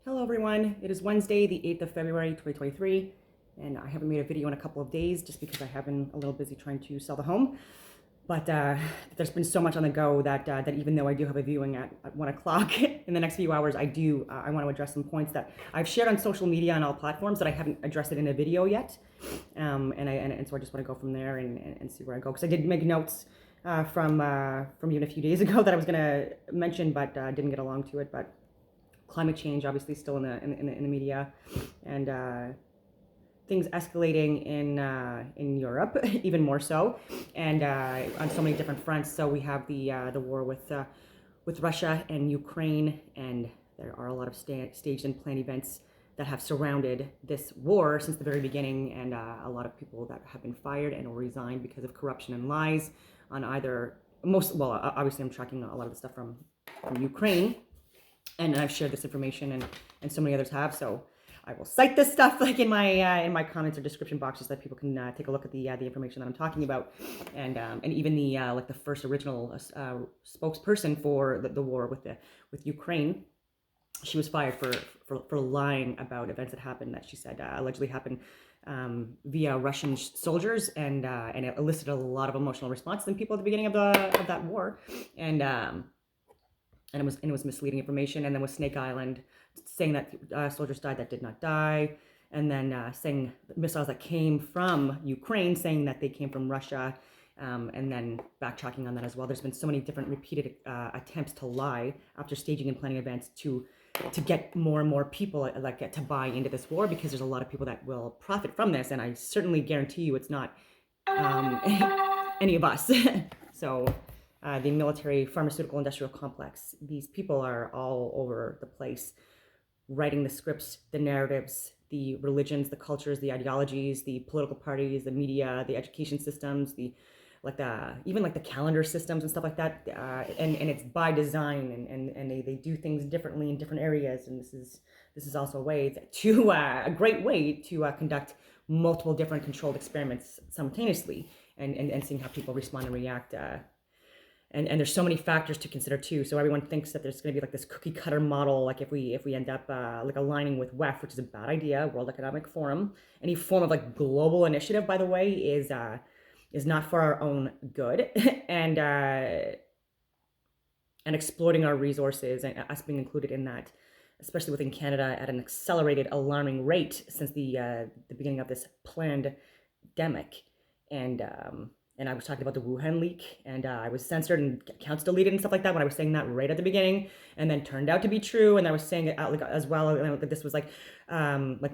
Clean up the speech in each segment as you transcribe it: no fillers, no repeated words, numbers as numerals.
Hello everyone, it is Wednesday, the 8th of February, 2023, and I haven't made a video in a couple of days just because I have been a little busy trying to sell the home. But there's been so much on the go that even though I do have a viewing at 1 o'clock in the next few hours, I want to address some points that I've shared on social media on all platforms that I haven't addressed it in a video yet. And so I just want to go from there and see where I go. Because I did make notes from even a few days ago that I was going to mention, but didn't get along to it. But climate change, obviously, still in the media, and things escalating in Europe, even more so, and on so many different fronts. So we have the war with Russia and Ukraine, and there are a lot of staged and planned events that have surrounded this war since the very beginning, and a lot of people that have been fired and or resigned because of corruption and lies on either obviously I'm tracking a lot of the stuff from Ukraine, and I've shared this information, and so many others have. So I will cite this stuff like in my comments or description boxes so that people can take a look at the information that I'm talking about, and even the like the first original spokesperson for the war with Ukraine. She was fired for lying about events that happened that she said allegedly happened via Russian soldiers, and it elicited a lot of emotional response in people at the beginning of that war, and it was misleading information. And then with Snake Island, saying that soldiers died that did not die, and then saying missiles that came from Ukraine, saying that they came from Russia, and then backtracking on that as well. There's been so many different repeated attempts to lie after staging and planning events to get more and more people to buy into this war, because there's a lot of people that will profit from this, and I certainly guarantee you it's not any of us. So the military pharmaceutical industrial complex, these people are all over the place, writing the scripts, the narratives, the religions, the cultures, the ideologies, the political parties, the media, the education systems, even the calendar systems and stuff like that, and it's by design, and they do things differently in different areas, and this is also a great way to conduct multiple different controlled experiments simultaneously, and seeing how people respond and react. And there's so many factors to consider too. So everyone thinks that there's going to be like this cookie cutter model, like if we end up like aligning with WEF, which is a bad idea, World Economic Forum. Any form of like global initiative, by the way, is not for our own good, and exploiting our resources, and us being included in that, especially within Canada, at an accelerated, alarming rate since the beginning of this pandemic. And I was talking about the Wuhan leak, and I was censored and accounts deleted and stuff like that when I was saying that right at the beginning, and then turned out to be true. And I was saying it out like as well, that this was like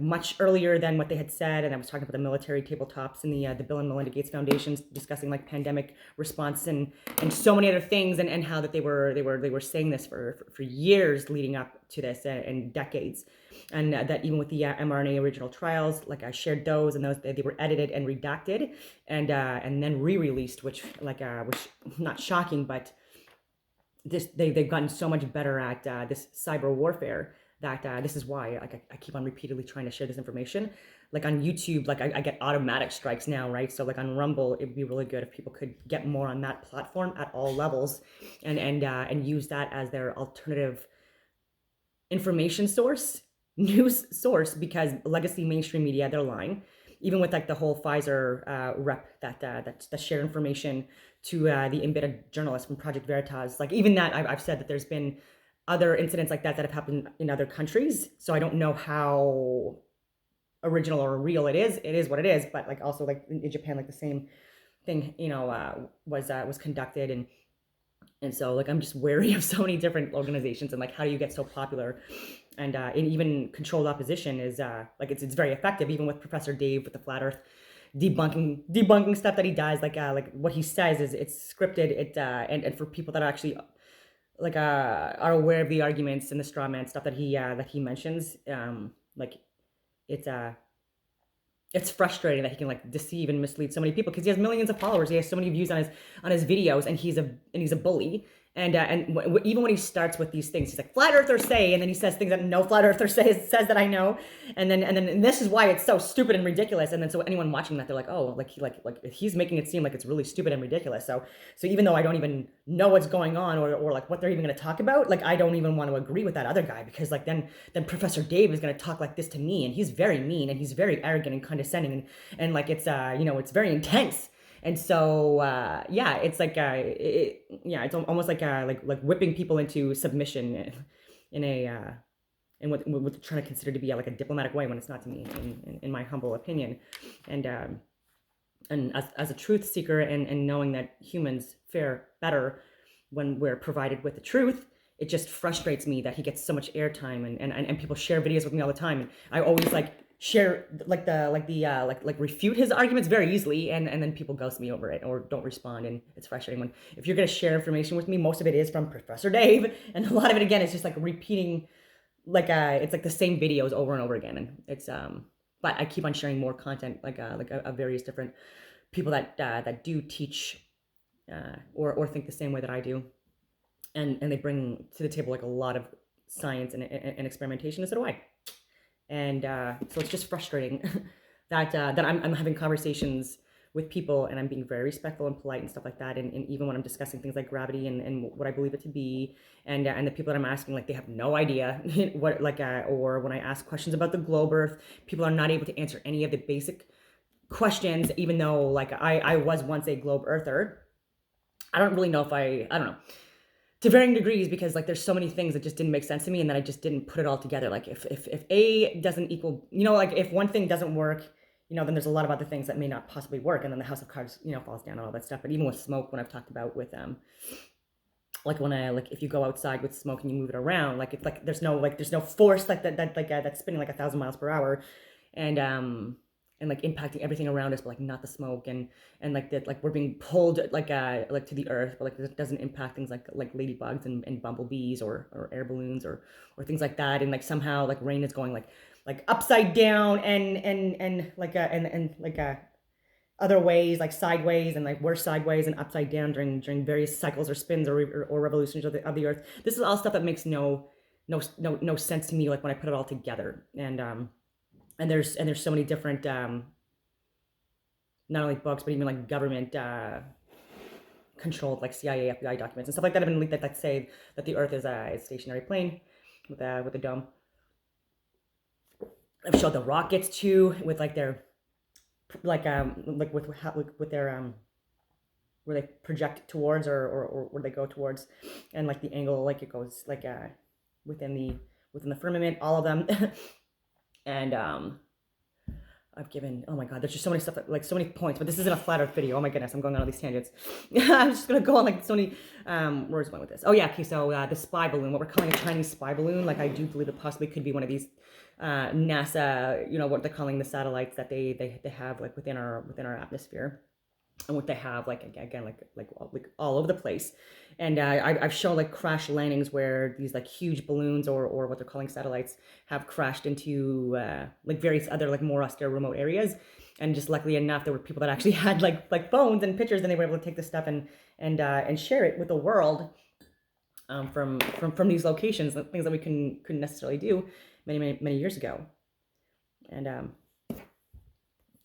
much earlier than what they had said. And I was talking about the military tabletops and the Bill and Melinda Gates Foundations discussing like pandemic response and so many other things, and how that they were saying this for years leading up to this, and decades. And that even with the mRNA original trials, like I shared those, and those they were edited and redacted, and then re-released, which not shocking, but they've gotten so much better at this cyber warfare that this is why I keep on repeatedly trying to share this information. Like on YouTube, like I get automatic strikes now, right? So like on Rumble, it would be really good if people could get more on that platform at all levels, and use that as their alternative information source, news source, because legacy mainstream media, they're lying. Even with like the whole Pfizer rep that shared information to the embedded journalist from Project Veritas, like even that I've said that there's been other incidents like that have happened in other countries. So I don't know how original or real it is. It is what it is. But like also like in Japan, like the same thing, was conducted, and so like I'm just wary of so many different organizations, and like how do you get so popular, and even controlled opposition is like it's very effective, even with Professor Dave with the flat earth debunking stuff that he does, like what he says is it's scripted, and for people that are actually like are aware of the arguments and the straw man stuff that he mentions, like it's it's frustrating that he can like deceive and mislead so many people, because he has millions of followers, he has so many views on his videos, and he's a bully, And even when he starts with these things, he's like, flat earthers say, and then he says things that no flat earther says that I know. And this is why it's so stupid and ridiculous. And then so anyone watching that, they're like, oh, like he's making it seem like it's really stupid and ridiculous. So even though I don't even know what's going on or like what they're even going to talk about, like I don't even want to agree with that other guy, because like then Professor Dave is going to talk like this to me, and he's very mean and he's very arrogant and condescending, and like it's it's very intense. And so, yeah, it's like, it's almost like whipping people into submission in what they're trying to consider to be like a diplomatic way, when it's not to me, in my humble opinion. And as a truth seeker, and knowing that humans fare better when we're provided with the truth, it just frustrates me that he gets so much airtime, and people share videos with me all the time, and I always share refute his arguments very easily, and then people ghost me over it or don't respond, and it's frustrating. When if you're going to share information with me, most of it is from Professor Dave, and a lot of it again is just like repeating it's like the same videos over and over again, and it's but I keep on sharing more content of various different people that do teach or think the same way that I do, and they bring to the table like a lot of science and experimentation, and so do I. And so it's just frustrating that I'm having conversations with people, and I'm being very respectful and polite and stuff like that. And even when I'm discussing things like gravity and what I believe it to be, and the people that I'm asking, like, they have no idea what, or when I ask questions about the globe Earth, people are not able to answer any of the basic questions, even though like I was once a globe earther. I don't really know if I don't know. To varying degrees, because like there's so many things that just didn't make sense to me, and then I just didn't put it all together. Like if A doesn't equal, like if one thing doesn't work, then there's a lot of other things that may not possibly work, and then the house of cards, falls down and all that stuff. But even with smoke, when I've talked about with like when if you go outside with smoke and you move it around, like it's like there's no force that's spinning like 1,000 miles per hour, and like impacting everything around us, but like not the smoke, and like that, like we're being pulled like to the earth, but like it doesn't impact things like ladybugs and bumblebees or air balloons or things like that. And like somehow like rain is going like upside down and other ways, like sideways, and like we're sideways and upside down during various cycles or spins or revolutions of the earth. This is all stuff that makes no sense to me, like when I put it all together. And there's so many different not only books, but even like government controlled like CIA, FBI documents and stuff like that have been leaked that say that the Earth is a stationary plane with a dome. I've showed the rockets too, with like their with their where they project towards or where they go towards, and like the angle, like it goes like within the firmament, all of them. And I've given, oh my God, there's just so many stuff, so many points, but this isn't a flat earth video. Oh my goodness, I'm going on all these tangents. I'm just going to go on like so many, where's going with this? Oh yeah, okay, so the spy balloon, what we're calling a Chinese spy balloon, like I do believe it possibly could be one of these NASA, what they're calling the satellites that they have like within our atmosphere. And what they have, like again, like all over the place, and I've shown like crash landings where these like huge balloons or what they're calling satellites have crashed into like various other like more austere remote areas, and just luckily enough there were people that actually had like phones and pictures, and they were able to take this stuff and share it with the world from these locations, things that we couldn't necessarily do many years ago,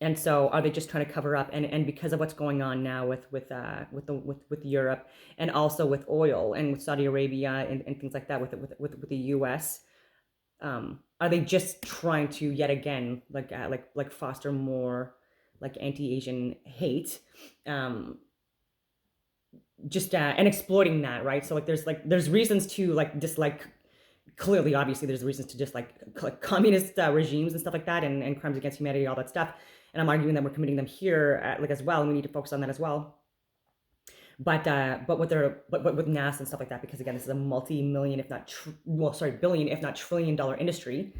and so are they just trying to cover up? And because of what's going on now with Europe, and also with oil and with Saudi Arabia and things like that with the U.S., are they just trying to yet again like foster more like anti-Asian hate, and exploiting that, right? So there's reasons to like dislike. Clearly, obviously, there's reasons to dislike communist regimes and stuff like that, and crimes against humanity, all that stuff. And I'm arguing that we're committing them here, as well, and we need to focus on that as well. But with NASA and stuff like that, because again, this is a multi-million, if not billion, if not trillion-dollar industry.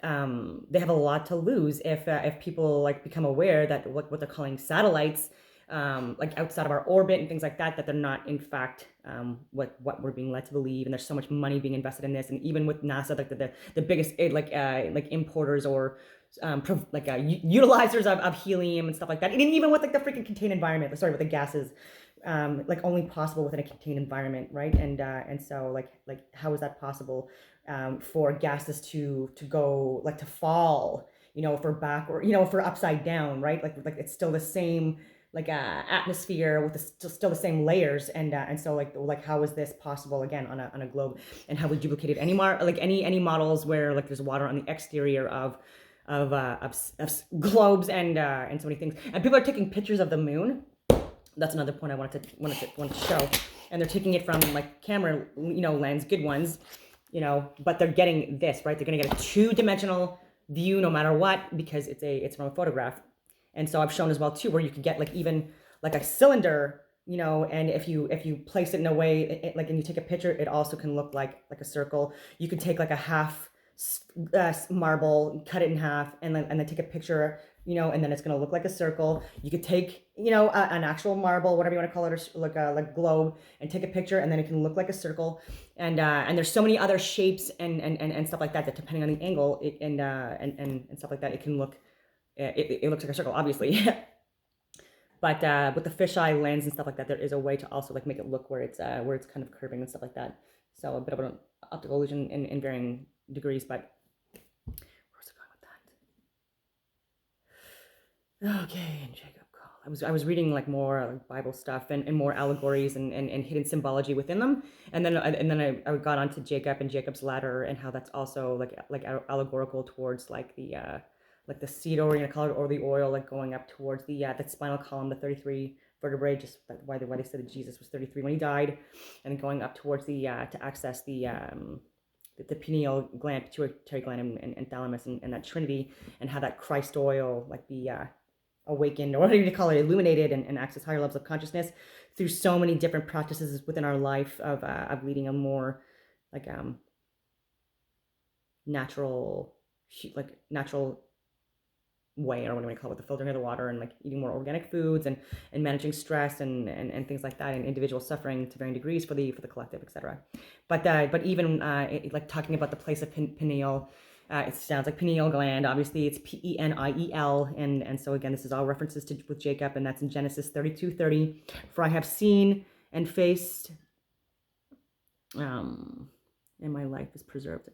They have a lot to lose if people like become aware that what they're calling satellites, like outside of our orbit and things like that they're not in fact what we're being led to believe. And there's so much money being invested in this, and even with NASA, like the biggest like importers or utilizers of helium and stuff like that, and even with like the freaking contained environment, with the gases like only possible within a contained environment, right? And so like how is that possible for gases to go like to fall, if we're back or if we're upside down, right? Like it's still the same like atmosphere with still the same layers, and so like how is this possible again on a globe, and how we duplicated any models where like there's water on the exterior of globes and so many things, and people are taking pictures of the moon. That's another point I wanted to show. And they're taking it from like camera, lens, good ones, but they're getting this, right? They're going to get a two-dimensional view no matter what, because it's from a photograph. And so I've shown as well too, where you can get like even like a cylinder, and if you place it in a way, like, and you take a picture, it also can look like a circle. You could take like a half marble, cut it in half, and then take a picture, and then it's going to look like a circle. You could take, an actual marble, whatever you want to call it, or like a globe, and take a picture, and then it can look like a circle. And there's so many other shapes and stuff like that, that depending on the angle and stuff like that, it can look, it looks like a circle, obviously. But with the fisheye lens and stuff like that, there is a way to also like make it look where it's kind of curving and stuff like that. So a bit of an optical illusion in varying degrees, but where's it going with that? Okay, and Jacob call. I was reading like more like Bible stuff and more allegories and hidden symbology within them, and then I got onto Jacob and Jacob's ladder, and how that's also like allegorical towards like the seed, or you're gonna call it, or the oil, like going up towards the spinal column, the 33 vertebrae, just why they said that Jesus was 33 when he died, and going up towards the to access the pineal gland, pituitary gland, and thalamus, and that trinity, and how that Christ oil like be awakened, or whatever you call it, illuminated, and access higher levels of consciousness through so many different practices within our life of leading a more like natural way, or what do we call it, the filtering of the water, and like eating more organic foods, and managing stress and things like that, and individual suffering to varying degrees for the collective, etc. But even like talking about the place of pineal, it sounds like pineal gland. Obviously, it's Peniel, and so again, this is all references to with Jacob, and that's in Genesis 32:30. For I have seen and faced, and my life is preserved.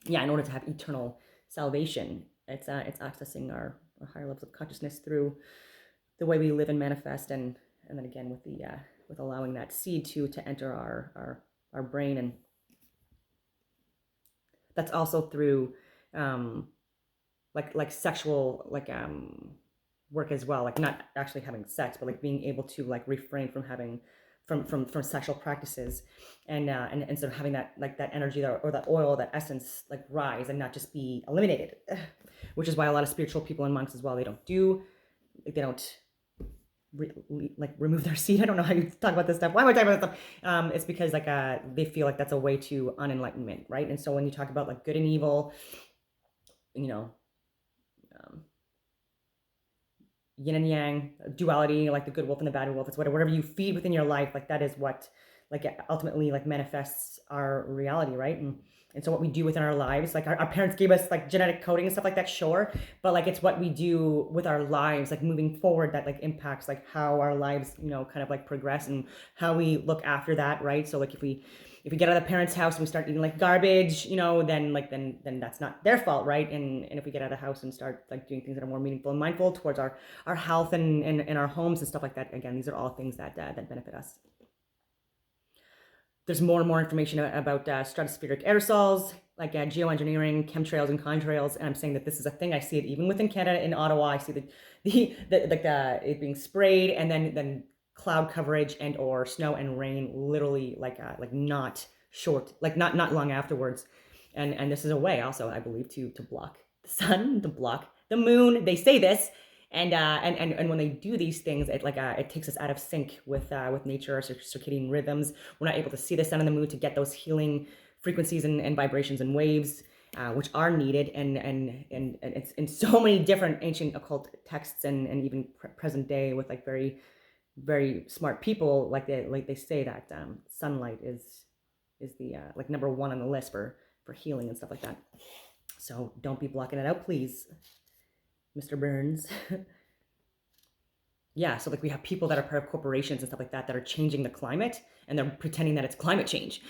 Yeah, in order to have eternal salvation, it's accessing our higher levels of consciousness through the way we live and manifest, and then again with the with allowing that seed to enter our brain, and that's also through like sexual work as well, like not actually having sex, but like being able to like refrain from having from sexual practices, and sort of having that like that energy or that oil, that essence, like rise and not just be eliminated, which is why a lot of spiritual people and monks as well, they don't remove their seed. I don't know how you talk about this stuff. Why am I talking about this stuff? It's because like they feel like that's a way to unenlightenment, right? And so when you talk about like good and evil, yin and yang duality, like the good wolf and the bad wolf, it's whatever you feed within your life, like that is what like ultimately like manifests our reality, right? And so what we do within our lives, like our parents gave us like genetic coding and stuff like that, sure, but like it's what we do with our lives like moving forward that like impacts like how our lives kind of like progress, and how we look after that, right? So like if we get out of the parents' house and we start eating like garbage, then that's not their fault, right? And if we get out of the house and start like doing things that are more meaningful and mindful towards our health and our homes and stuff like that, again, these are all things that benefit us. There's more and more information about stratospheric aerosols, like geoengineering, chemtrails, and contrails. And I'm saying that this is a thing. I see it even within Canada, in Ottawa. I see it being sprayed, and then cloud coverage and or snow and rain, literally like not short, like not long afterwards. And this is a way also, I believe, to block the sun, to block the moon. They say this. And when they do these things, it takes us out of sync with nature, our circadian rhythms. We're not able to see the sun and the moon to get those healing frequencies and vibrations and waves, which are needed. And it's in so many different ancient occult texts and even present day with like very, very smart people, like they say that sunlight is the like number one on the list for healing and stuff like that. So don't be blocking it out, please, Mr. Burns. yeah, so like we have people that are part of corporations and stuff like that that are changing the climate, and they're pretending that it's climate change.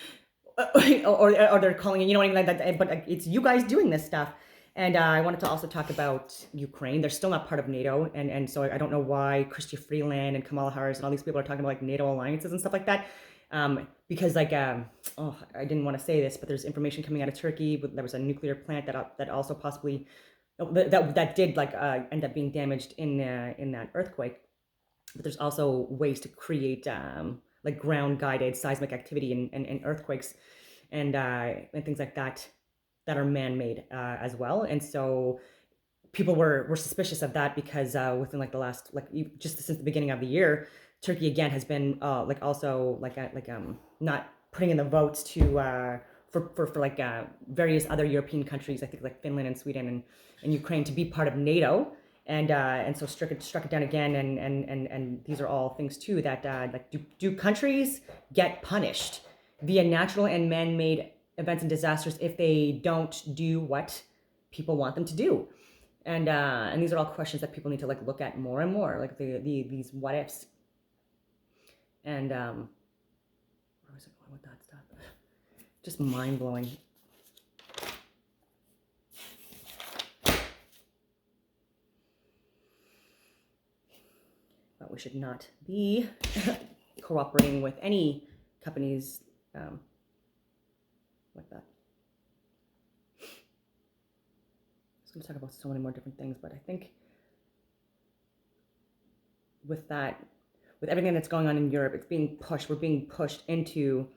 Or they're calling it, you know what I mean, like that. But it's you guys doing this stuff. And I wanted to also talk about Ukraine. They're still not part of NATO, and so I don't know why Chrystia Freeland and Kamala Harris and all these people are talking about like NATO alliances and stuff like that. Because oh, I didn't want to say this, but there's information coming out of Turkey. But there was a nuclear plant that also possibly that did end up being damaged in that earthquake. But there's also ways to create like ground guided seismic activity and earthquakes and things like that that are man-made as well. And so people were suspicious of that because within like the last just since the beginning of the year, Turkey again has been not putting in the votes to for various other European countries, I think like Finland and Sweden and Ukraine, to be part of NATO. And so struck it down again, and these are all things too that do countries get punished via natural and man-made events and disasters if they don't do what people want them to do? And these are all questions that people need to like look at more and more, like these what ifs. And where was it going with that stuff? Just mind blowing. But we should not be cooperating with any companies like that. I was going to talk about so many more different things, but I think with everything that's going on in Europe, we're being pushed into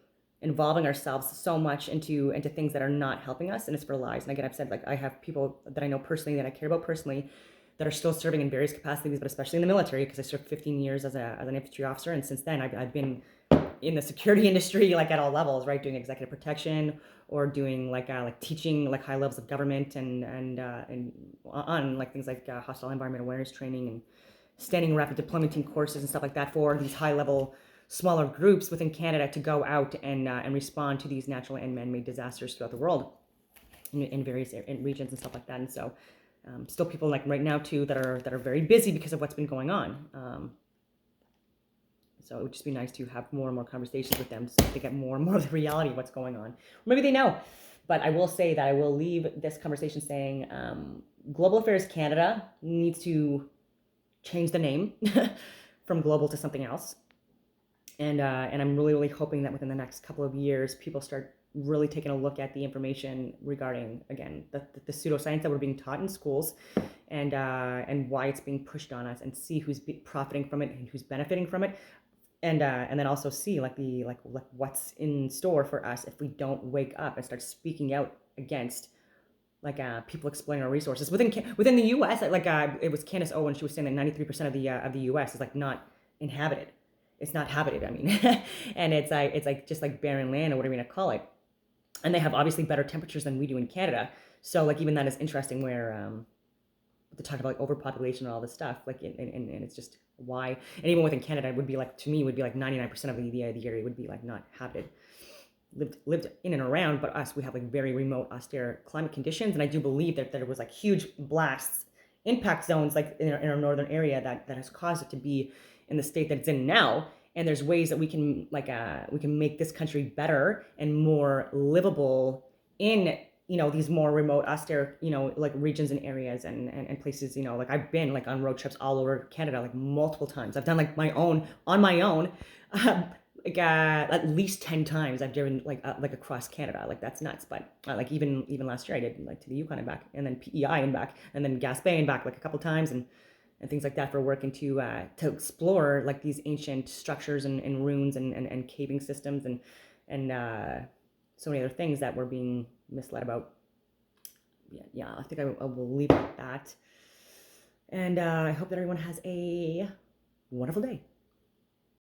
involving ourselves so much into things that are not helping us, and it's for lies. And again, I've said, like, I have people that I know personally, that I care about personally, that are still serving in various capacities, but especially in the military, because I served 15 years as an infantry officer, and since then I've been in the security industry, like at all levels, right? Doing executive protection or doing like teaching like high levels of government and on like things like hostile environment awareness training and standing rapid deployment team courses and stuff like that for these high level smaller groups within Canada to go out and respond to these natural and man-made disasters throughout the world in various regions and stuff like that. And so still people like right now too that are very busy because of what's been going on. So it would just be nice to have more and more conversations with them so they get more and more of the reality of what's going on. Or maybe they know. But I will say that I will leave this conversation saying Global Affairs Canada needs to change the name from global to something else. And I'm really, really hoping that within the next couple of years, people start really taking a look at the information regarding, again, the pseudoscience that we're being taught in schools and why it's being pushed on us, and see who's profiting from it and who's benefiting from it. And then also see like what's in store for us if we don't wake up and start speaking out against people exploiting our resources within the U.S. It was Candace Owens. She was saying that 93% of the U.S. is like not inhabited. It's not habited. I mean, and it's like just like barren land or whatever you want to call it. And they have obviously better temperatures than we do in Canada. So like even that is interesting where to talk about like overpopulation and all this stuff, like and it's just why. And even within Canada, it would be like, to me, would be like 99% of the area would be like not habited, lived in and around. But us, we have like very remote, austere climate conditions, and I do believe that there was like huge blasts, impact zones like in our northern area that has caused it to be in the state that it's in now. And there's ways that we can make this country better and more livable in these more remote, austere, like regions and areas and places, like I've been like on road trips all over Canada, like multiple times. I've done like on my own, at least 10 times I've driven like across Canada. Like that's nuts. But like even last year I did like to the Yukon and back, and then PEI and back, and then Gaspé and back like a couple times, and things like that for working to explore like these ancient structures and ruins and caving systems and so many other things that we're being misled about. Yeah, I think I will leave it at that. And I hope that everyone has a wonderful day.